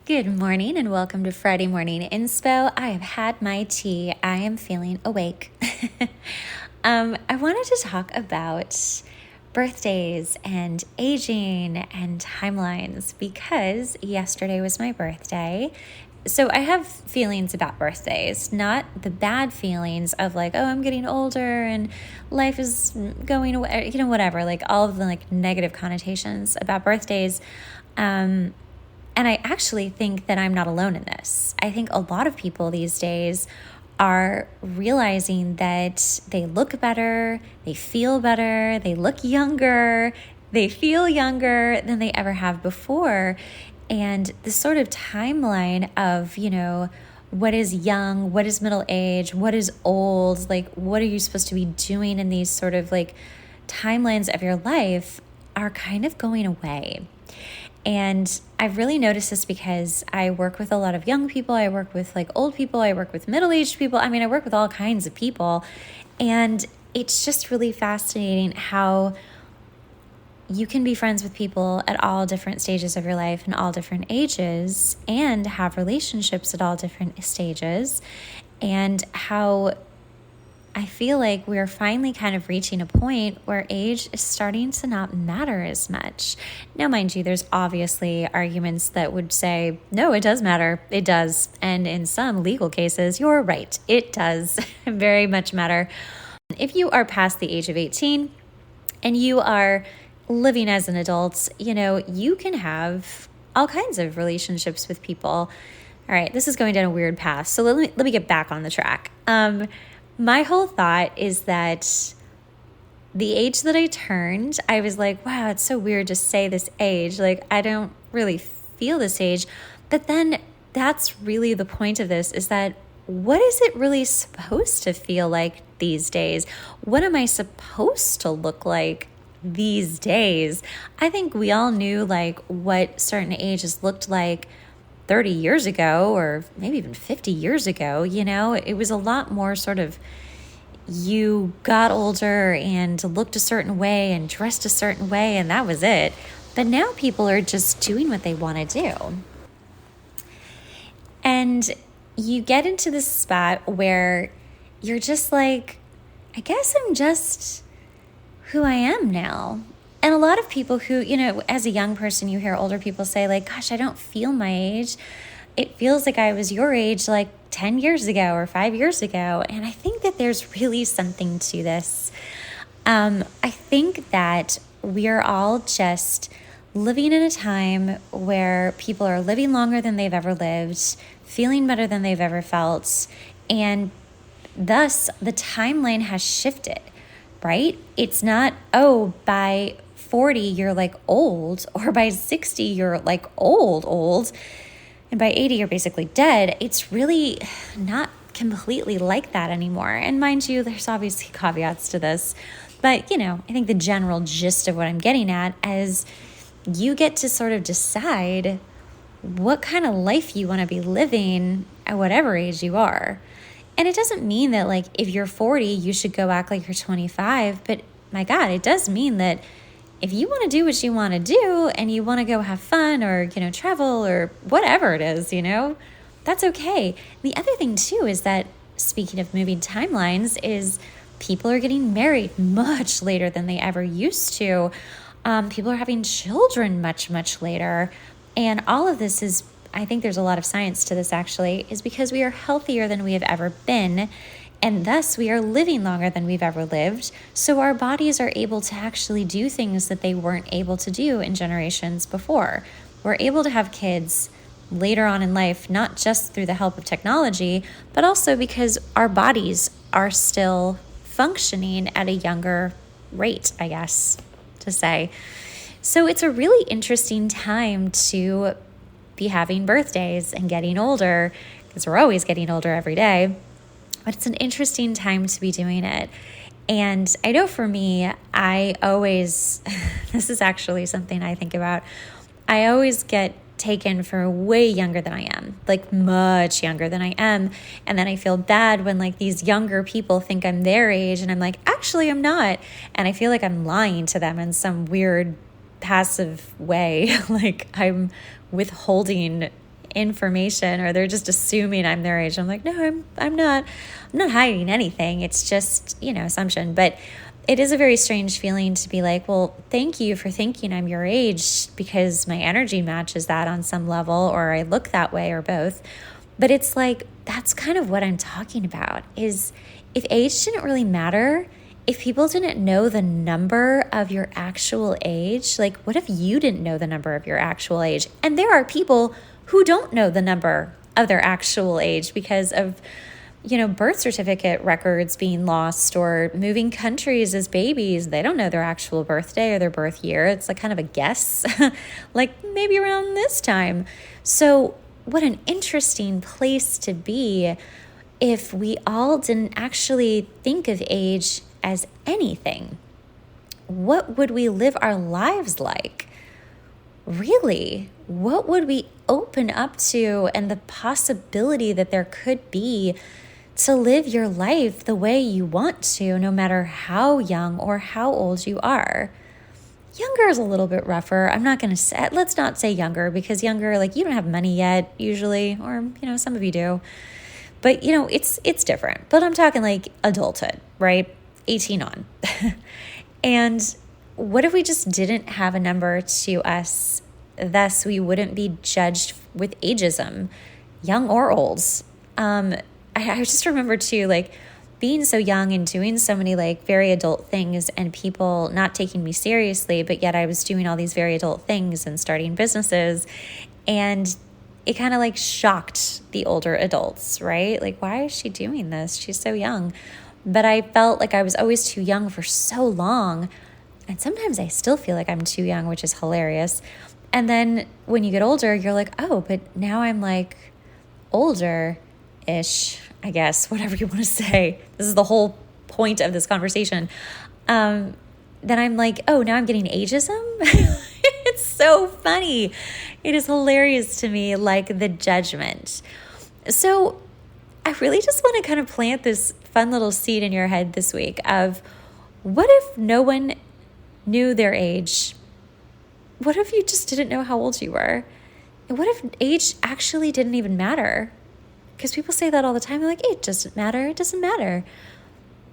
Good morning and welcome to Friday Morning Inspo. I have had my tea. I am feeling awake. I wanted to talk about birthdays and aging and timelines because yesterday was my birthday. So I have feelings about birthdays, not the bad feelings of like, oh, I'm getting older and life is going away, whatever, like all of the like negative connotations about birthdays. And I actually think that I'm not alone in this. I think a lot of people these days are realizing that they look better, they feel better, they look younger, they feel younger than they ever have before. And this sort of timeline of, what is young, what is middle age, what is old, like what are you supposed to be doing in these sort of like timelines of your life are kind of going away. And I've really noticed this because I work with a lot of young people. I work with like old people. I work with middle-aged people. I work with all kinds of people. And it's just really fascinating how you can be friends with people at all different stages of your life and all different ages and have relationships at all different stages, and how I feel like we're finally kind of reaching a point where age is starting to not matter as much. Now, mind you, there's obviously arguments that would say, no, it does matter. It does. And in some legal cases, you're right. It does very much matter. If you are past the age of 18 and you are living as an adult, you can have all kinds of relationships with people. All right, this is going down a weird path. So let me get back on the track. My whole thought is that the age that I turned, I was like, wow, it's so weird to say this age. Like, I don't really feel this age. But then that's really the point of this, is that what is it really supposed to feel like these days? What am I supposed to look like these days? I think we all knew like what certain ages looked like 30 years ago, or maybe even 50 years ago. It was a lot more sort of, you got older and looked a certain way and dressed a certain way, and that was it. But now people are just doing what they want to do. And you get into this spot where you're just like, I guess I'm just who I am now. And a lot of people who, as a young person, you hear older people say like, gosh, I don't feel my age. It feels like I was your age like 10 years ago or 5 years ago. And I think that there's really something to this. I think that we are all just living in a time where people are living longer than they've ever lived, feeling better than they've ever felt. And thus the timeline has shifted, right? It's not, oh, by 40, you're like old, or by 60, you're like old, and by 80, you're basically dead. It's really not completely like that anymore. And mind you, there's obviously caveats to this, but I think the general gist of what I'm getting at is you get to sort of decide what kind of life you want to be living at whatever age you are. And it doesn't mean that like if you're 40, you should go act like you're 25, but my God, it does mean that if you want to do what you want to do and you want to go have fun or, travel or whatever it is, that's okay. The other thing too is that, speaking of moving timelines, is people are getting married much later than they ever used to. People are having children much, much later. And all of this is, I think there's a lot of science to this actually, is because we are healthier than we have ever been. And thus we are living longer than we've ever lived. So our bodies are able to actually do things that they weren't able to do in generations before. We're able to have kids later on in life, not just through the help of technology, but also because our bodies are still functioning at a younger rate, I guess to say. So it's a really interesting time to be having birthdays and getting older, because we're always getting older every day. But it's an interesting time to be doing it. And I know for me, I always, this is actually something I think about, I always get taken for way younger than I am, like much younger than I am. And then I feel bad when like these younger people think I'm their age and I'm like, actually, I'm not. And I feel like I'm lying to them in some weird passive way, like I'm withholding information, or they're just assuming I'm their age. I'm like, no, I'm not hiding anything. It's just, assumption. But it is a very strange feeling to be like, well, thank you for thinking I'm your age because my energy matches that on some level, or I look that way, or both. But it's like, that's kind of what I'm talking about, is if age didn't really matter, if people didn't know the number of your actual age, like what if you didn't know the number of your actual age? And there are people who don't know the number of their actual age because of, birth certificate records being lost or moving countries as babies. They don't know their actual birthday or their birth year. It's like kind of a guess, like maybe around this time. So what an interesting place to be if we all didn't actually think of age as anything. What would we live our lives like? Really, what would we open up to, and the possibility that there could be to live your life the way you want to, no matter how young or how old you are. Younger is a little bit rougher. I'm not going to say, let's not say younger, because younger, like you don't have money yet usually, or, some of you do. But, it's different. But I'm talking like adulthood, right? 18 on. And what if we just didn't have a number to us? Thus, we wouldn't be judged with ageism, young or old. I just remember too, like being so young and doing so many like very adult things, and people not taking me seriously, but yet I was doing all these very adult things and starting businesses. And it kind of like shocked the older adults, right? Like, why is she doing this? She's so young. But I felt like I was always too young for so long. And sometimes I still feel like I'm too young, which is hilarious. And then when you get older, you're like, oh, but now I'm like older-ish, I guess, whatever you want to say. This is the whole point of this conversation. Then I'm like, oh, now I'm getting ageism? It's so funny. It is hilarious to me, like the judgment. So I really just want to kind of plant this fun little seed in your head this week of, what if no one knew their age? What if you just didn't know how old you were? And what if age actually didn't even matter? Because people say that all the time. They're like, it doesn't matter. It doesn't matter.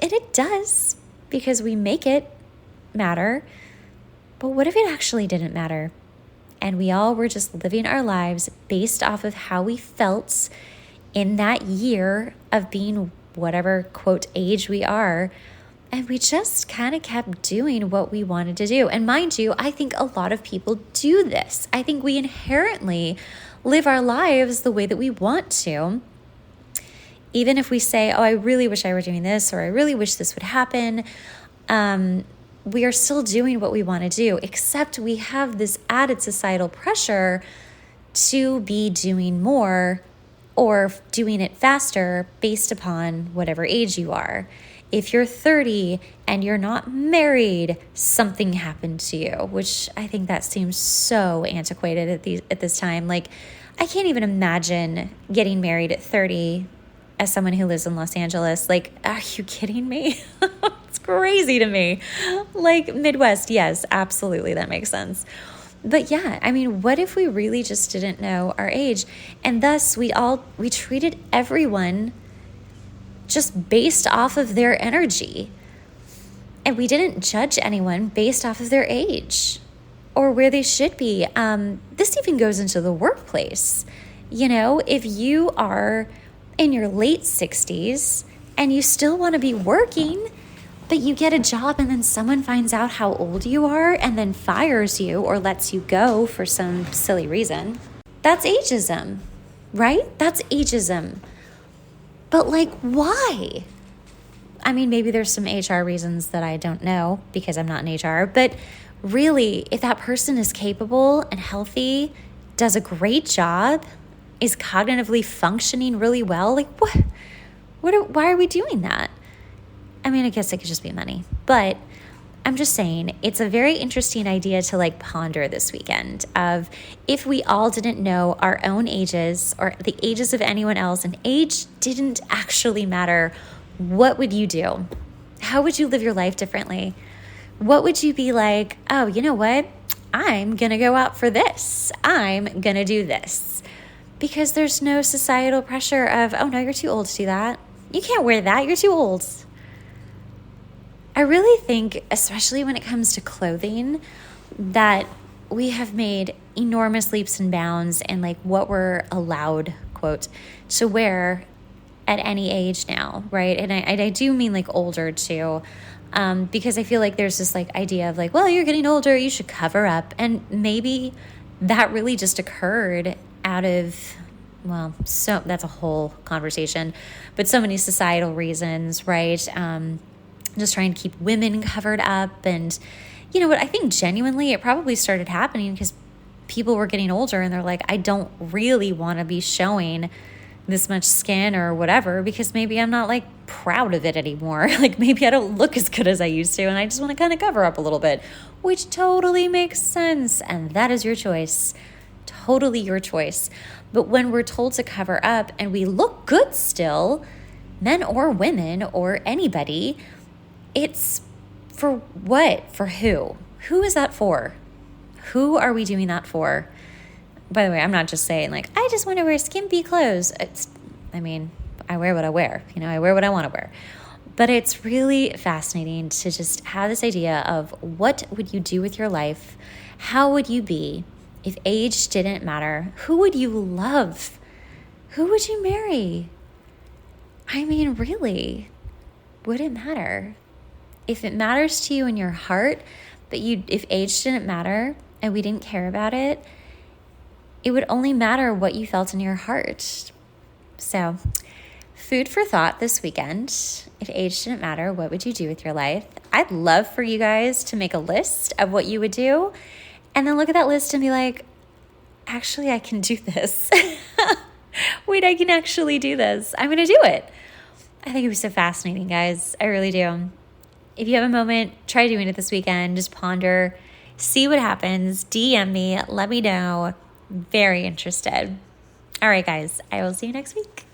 And it does, because we make it matter. But what if it actually didn't matter? And we all were just living our lives based off of how we felt in that year of being whatever, quote, age we are. And we just kind of kept doing what we wanted to do. And mind you, I think a lot of people do this. I think we inherently live our lives the way that we want to. Even if we say, oh, I really wish I were doing this, or I really wish this would happen, we are still doing what we want to do, except we have this added societal pressure to be doing more or doing it faster based upon whatever age you are. If you're 30 and you're not married, something happened to you, which I think that seems so antiquated at this time. Like, I can't even imagine getting married at 30 as someone who lives in Los Angeles. Like, are you kidding me? It's crazy to me. Like, Midwest, yes, absolutely, that makes sense. But yeah, I mean, what if we really just didn't know our age? And thus, we treated everyone just based off of their energy. And we didn't judge anyone based off of their age or where they should be. This even goes into the workplace. If you are in your late 60s and you still want to be working, but you get a job and then someone finds out how old you are and then fires you or lets you go for some silly reason, that's ageism, right? That's ageism. But like, why? I mean, maybe there's some HR reasons that I don't know because I'm not in HR, but really, if that person is capable and healthy, does a great job, is cognitively functioning really well, like why are we doing that? I mean, I guess it could just be money, but I'm just saying it's a very interesting idea to like ponder this weekend of, if we all didn't know our own ages or the ages of anyone else, and age didn't actually matter, what would you do? How would you live your life differently? What would you be like, oh, you know what? I'm going to go out for this. I'm going to do this. because there's no societal pressure of, oh no, you're too old to do that. You can't wear that, you're too old. I really think, especially when it comes to clothing, that we have made enormous leaps and bounds in like what we're allowed, quote, to wear at any age now, right? And I do mean like older too, because I feel like there's this like idea of like, well, you're getting older, you should cover up. And maybe that really just occurred out of, well, so that's a whole conversation, but so many societal reasons, right? Just trying to keep women covered up. And you know what, I think genuinely it probably started happening because people were getting older and they're like, I don't really want to be showing this much skin or whatever, because maybe I'm not like proud of it anymore. Like maybe I don't look as good as I used to and I just want to kind of cover up a little bit, which totally makes sense. And that is your choice. Totally your choice. But when we're told to cover up and we look good still, men or women or anybody, it's for what? For who? Who is that for? Who are we doing that for? By the way, I'm not just saying like, I just want to wear skimpy clothes. I wear what I wear. You know, I wear what I want to wear. But it's really fascinating to just have this idea of what would you do with your life? How would you be if age didn't matter? Who would you love? Who would you marry? I mean, really, would it matter? If it matters to you in your heart, but if age didn't matter and we didn't care about it, it would only matter what you felt in your heart. So, food for thought this weekend. If age didn't matter, what would you do with your life? I'd love for you guys to make a list of what you would do and then look at that list and be like, actually, I can do this. Wait, I can actually do this. I'm going to do it. I think it was so fascinating, guys. I really do. If you have a moment, try doing it this weekend. Just ponder, see what happens. DM me, let me know. Very interested. All right, guys, I will see you next week.